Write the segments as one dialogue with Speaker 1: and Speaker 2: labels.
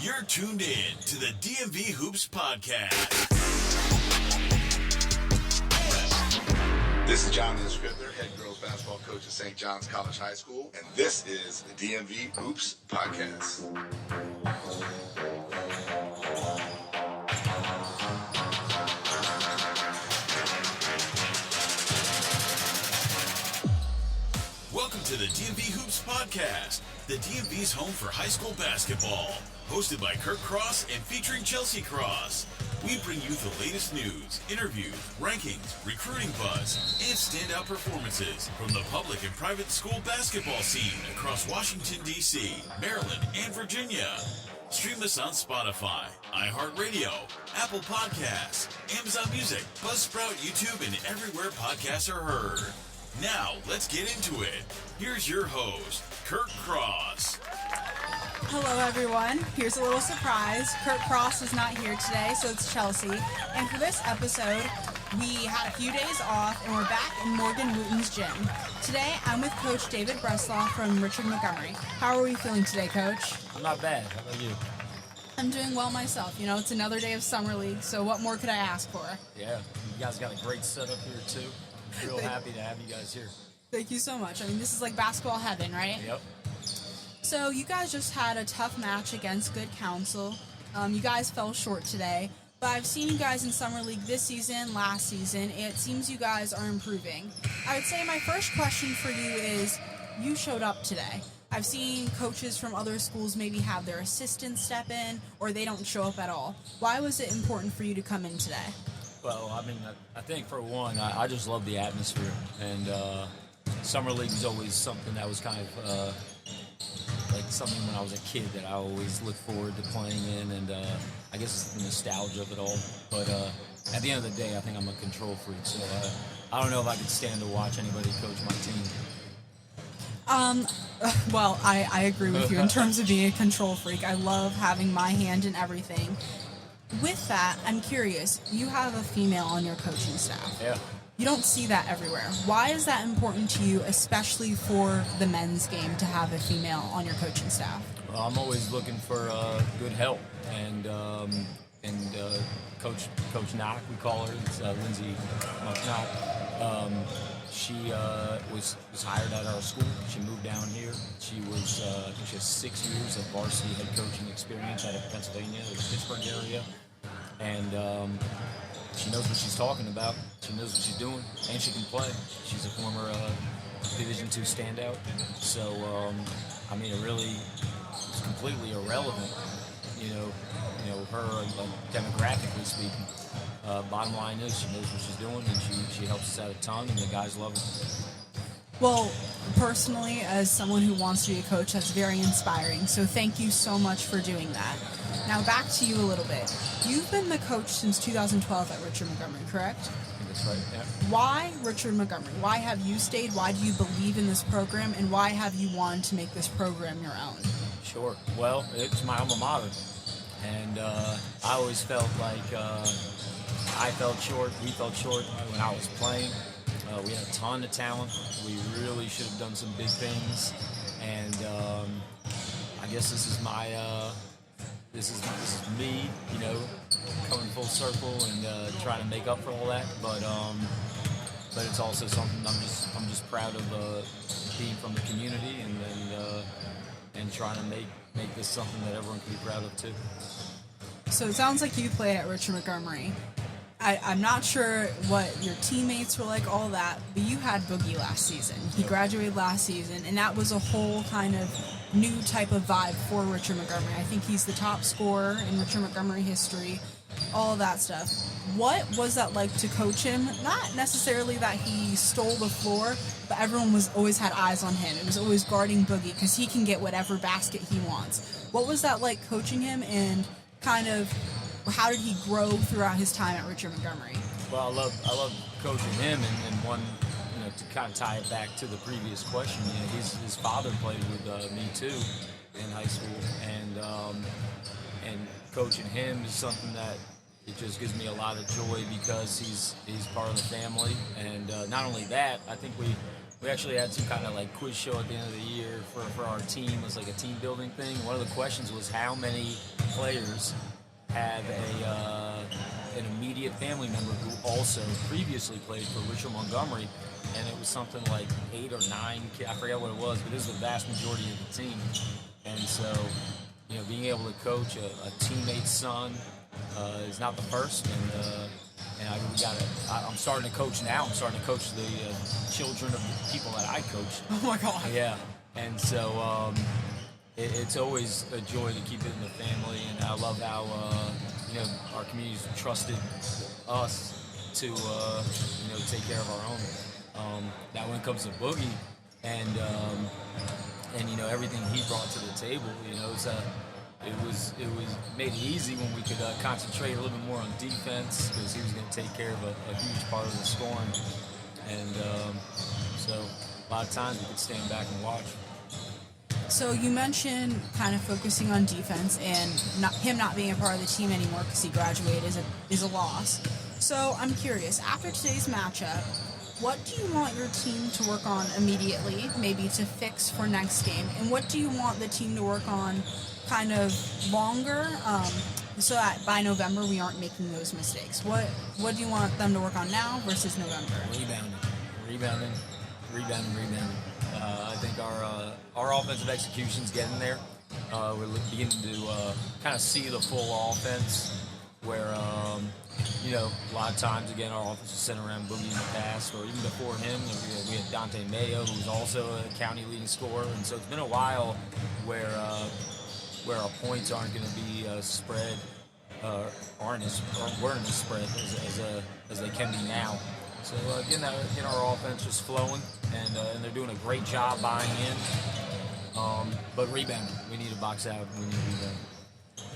Speaker 1: You're tuned in to the DMV Hoops Podcast.
Speaker 2: This is Jonathan Scribner, head girls basketball coach at St. John's College High School, and this is the DMV Hoops Podcast.
Speaker 1: Welcome to the DMV Hoops Podcast, the DMV's home for high school basketball. Hosted by Kirk Cross and featuring Chelsie Cross. We bring you the latest news, interviews, rankings, recruiting buzz, and standout performances from the public and private school basketball scene across Washington, D.C., Maryland, and Virginia. Stream us on Spotify, iHeartRadio, Apple Podcasts, Amazon Music, Buzzsprout, YouTube, and everywhere podcasts are heard. Now, let's get into it. Here's your host, Kirk Cross.
Speaker 3: Hello everyone, here's a little surprise. Kurt Cross is not here today, so it's Chelsie. And for this episode, we had a few days off and we're back in Morgan Wooten's gym. Today, I'm with Coach David Breslaw from Richard Montgomery. How are we feeling today, Coach?
Speaker 4: I'm not bad. How about you?
Speaker 3: I'm doing well myself. You know, it's another day of summer league, so what more could I ask for?
Speaker 4: Yeah, you guys got a great setup here too. Real happy to have you guys here.
Speaker 3: Thank you so much. I mean, this is like basketball heaven, right?
Speaker 4: Yep.
Speaker 3: So you guys just had a tough match against Good Counsel. You guys fell short today, but I've seen you guys in Summer League this season, last season. It seems you guys are improving. I would say my first question for you is, you showed up today. I've seen coaches from other schools maybe have their assistants step in, or they don't show up at all. Why was it important for you to come in today?
Speaker 4: Well, I mean, I think for one, I just love the atmosphere, and Summer League is always something that was kind of like something when I was a kid that I always looked forward to playing in, and I guess it's the nostalgia of it all. But at the end of the day, I think I'm a control freak, so I don't know if I could stand to watch anybody coach my team.
Speaker 3: Well, I agree with you in terms of being a control freak. I love having my hand in everything. With that, I'm curious, you have a female on your coaching staff.
Speaker 4: Yeah.
Speaker 3: You don't see that everywhere. Why is that important to you, especially for the men's game, to have a female on your coaching staff?
Speaker 4: Well, I'm always looking for good help, and Coach Knock, we call her, it's Lindsay Knock. She was hired at our school. She moved down here. She was, I think she has 6 years of varsity head coaching experience out of Pennsylvania, the Pittsburgh area, and she knows what she's talking about. She knows what she's doing, and she can play. She's a former Division II standout. So, I mean, it really is completely irrelevant, you know, her demographically speaking. Bottom line is she knows what she's doing, and she helps us out a ton, and the guys love her.
Speaker 3: Well, personally, as someone who wants to be a coach, that's very inspiring. So thank you so much for doing that. Now back to you a little bit. You've been the coach since 2012 at Richard Montgomery, correct?
Speaker 4: I think that's right, yeah.
Speaker 3: Why Richard Montgomery? Why have you stayed? Why do you believe in this program? And why have you wanted to make this program your own?
Speaker 4: Sure. Well, it's my alma mater. And I always felt like we felt short when I was playing. We had a ton of talent. We really should have done some big things. And I guess this is my... This is me, you know, coming full circle and trying to make up for all that. But it's also something I'm just proud of being from the community and trying to make this something that everyone can be proud of too.
Speaker 3: So it sounds like you played at Richard Montgomery. I'm not sure what your teammates were like, all that, but you had Boogie last season. He graduated last season, and that was a whole kind of new type of vibe for Richard Montgomery. I think he's the top scorer in Richard Montgomery history, all of that stuff. What was that like to coach him? Not necessarily that he stole the floor, but everyone always had eyes on him. It was always guarding Boogie because he can get whatever basket he wants. What was that like coaching him, and kind of how did he grow throughout his time at Richard Montgomery?
Speaker 4: Well, I love coaching him, and one, you know, to kind of tie it back to the previous question, you know, his father played with me too in high school, and coaching him is something that it just gives me a lot of joy because he's part of the family, and not only that, I think we actually had some kind of like quiz show at the end of the year for our team. It was like a team building thing. One of the questions was how many players have an immediate family member who also previously played for Richard Montgomery, and it was something like 8 or 9. I forget what it was, but it was the vast majority of the team. And so, you know, being able to coach a teammate's son is not the first, and I really got it. I'm starting to coach now. I'm starting to coach the children of the people that I coach.
Speaker 3: Oh my God.
Speaker 4: Yeah, and so it's always a joy to keep it in the family, and I love how you know, our community's trusted us to you know, take care of our own. Now when it comes to Boogie and you know, everything he brought to the table, you know, it was made it easy when we could concentrate a little bit more on defense, because he was going to take care of a huge part of the scoring, and so a lot of times we could stand back and watch.
Speaker 3: So you mentioned kind of focusing on defense and him not being a part of the team anymore because he graduated is a loss. So I'm curious, after today's matchup, what do you want your team to work on immediately, maybe to fix for next game? And what do you want the team to work on kind of longer, so that by November we aren't making those mistakes? What do you want them to work on now versus November?
Speaker 4: Rebounding. I think our offensive execution's getting there. We're beginning to kind of see the full offense, where you know, a lot of times, again, our offense was centered around Boogie in the past, or even before him, we had Dante Mayo, who was also a county leading scorer, and so it's been a while where our points aren't going to be spread, weren't as spread as they can be now. So getting our offense just flowing, and they're doing a great job buying in. But rebounding, we need to box out. We need to rebound.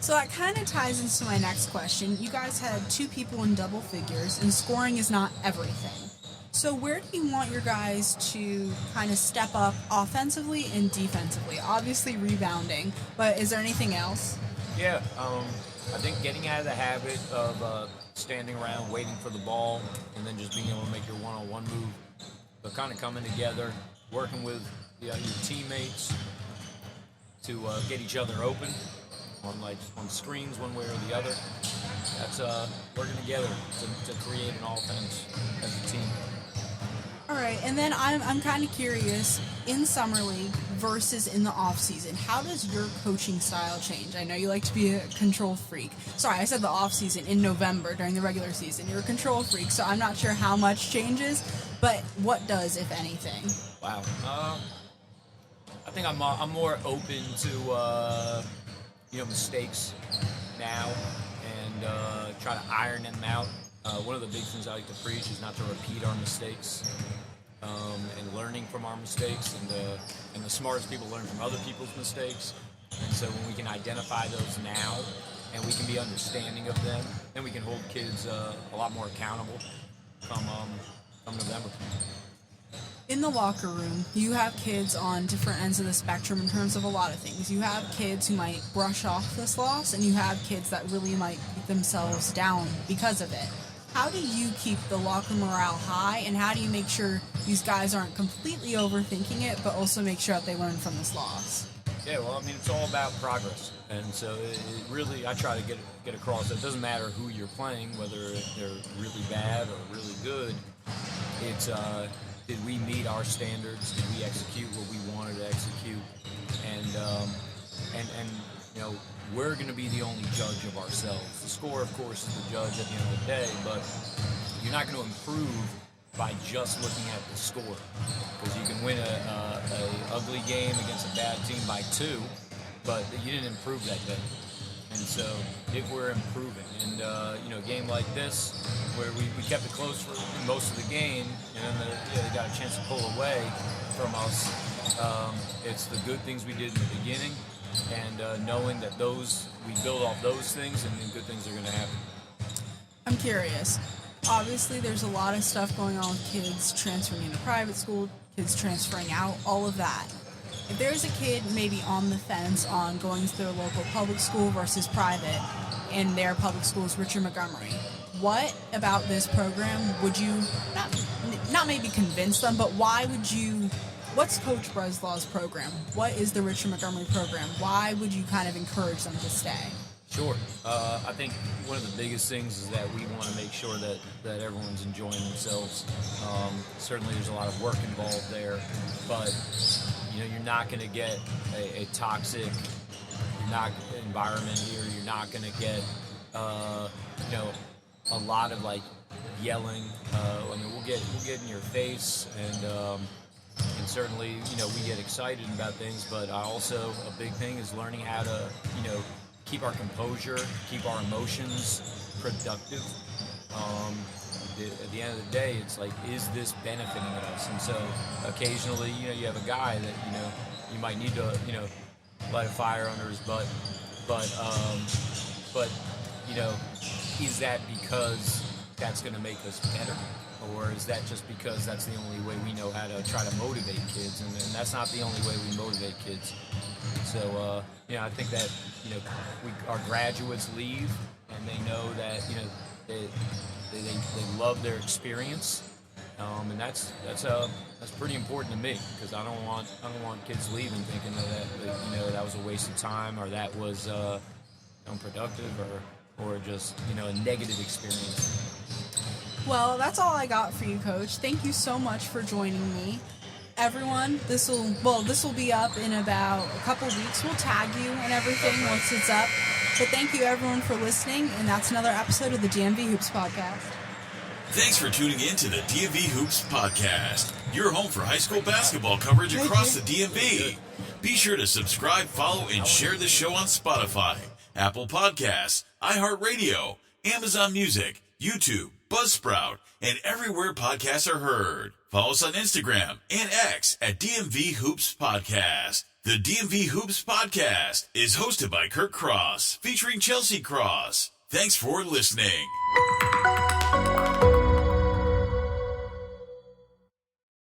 Speaker 3: So that kind of ties into my next question. You guys had 2 people in double figures, and scoring is not everything. So where do you want your guys to kind of step up offensively and defensively? Obviously rebounding, but is there anything else?
Speaker 4: Yeah, I think getting out of the habit of standing around waiting for the ball and then just being able to make your one-on-one move, but kind of coming together, working with your teammates to get each other open on screens one way or the other. That's working together to create an offense as a team.
Speaker 3: All right, and then I'm kind of curious, in Summer League versus in the off-season, how does your coaching style change? I know you like to be a control freak. Sorry, I said the off-season, in November during the regular season. You're a control freak, so I'm not sure how much changes, but what does, if anything?
Speaker 4: Wow. I think I'm more open to you know, mistakes now, and try to iron them out. One of the big things I like to preach is not to repeat our mistakes, and learning from our mistakes, and the smartest people learn from other people's mistakes. And so when we can identify those now, and we can be understanding of them, then we can hold kids a lot more accountable come November.
Speaker 3: In the locker room, you have kids on different ends of the spectrum in terms of a lot of things. You have kids who might brush off this loss, and you have kids that really might beat themselves down because of it. How do you keep the locker morale high, and how do you make sure these guys aren't completely overthinking it, but also make sure that they learn from this loss?
Speaker 4: Yeah, well, I mean, it's all about progress, and so it really, I try to get across. It doesn't matter who you're playing, whether they're really bad or really good. It's did we meet our standards? Did we execute what we wanted to execute? And you know, we're going to be the only judge of ourselves. The score, of course, is the judge at the end of the day, but you're not going to improve by just looking at the score, because you can win a ugly game against a bad team by 2, but you didn't improve that day. And so if we're improving, and you know, a game like this where we kept it close for most of the game, and then they got a chance to pull away from us, it's the good things we did in the beginning, and knowing that we build off those things, and then good things are going to happen.
Speaker 3: I'm curious. Obviously, there's a lot of stuff going on with kids transferring into private school, kids transferring out, all of that. If there's a kid maybe on the fence on going to their local public school versus private, and their public school is Richard Montgomery, what about this program would you, not maybe convince them, but what's Coach Breslaw's program? What is the Richard Montgomery program? Why would you kind of encourage them to stay?
Speaker 4: Sure. I think one of the biggest things is that we want to make sure that everyone's enjoying themselves. Certainly there's a lot of work involved there, but you're not going to get a toxic environment here. You're not going to get a lot of like yelling. We'll get in your face, and certainly we get excited about things, but also a big thing is learning how to keep our composure, keep our emotions productive. At the end of the day, it's like, is this benefiting us? And so occasionally, you have a guy that you might need to light a fire under his butt, but is that because that's going to make us better, or is that just because that's the only way we know how to try to motivate kids? And that's not the only way we motivate kids. So I think that our graduates leave and they know that they love their experience, and that's pretty important to me, because I don't want kids leaving thinking that was a waste of time, or that was unproductive, or just a negative experience.
Speaker 3: Well, that's all I got for you, Coach. Thank you so much for joining me. Everyone, this will be up in about a couple weeks. We'll tag you and everything once it's up. But thank you, everyone, for listening, and that's another episode of the DMV Hoops Podcast.
Speaker 1: Thanks for tuning in to the DMV Hoops Podcast, your home for high school basketball coverage across the DMV. Be sure to subscribe, follow, and share the show on Spotify, Apple Podcasts, iHeartRadio, Amazon Music, YouTube, Buzzsprout, and everywhere podcasts are heard. Follow us on Instagram and X at DMV Hoops Podcast. The DMV Hoops Podcast is hosted by Kirk Cross, featuring Chelsie Cross. Thanks for listening.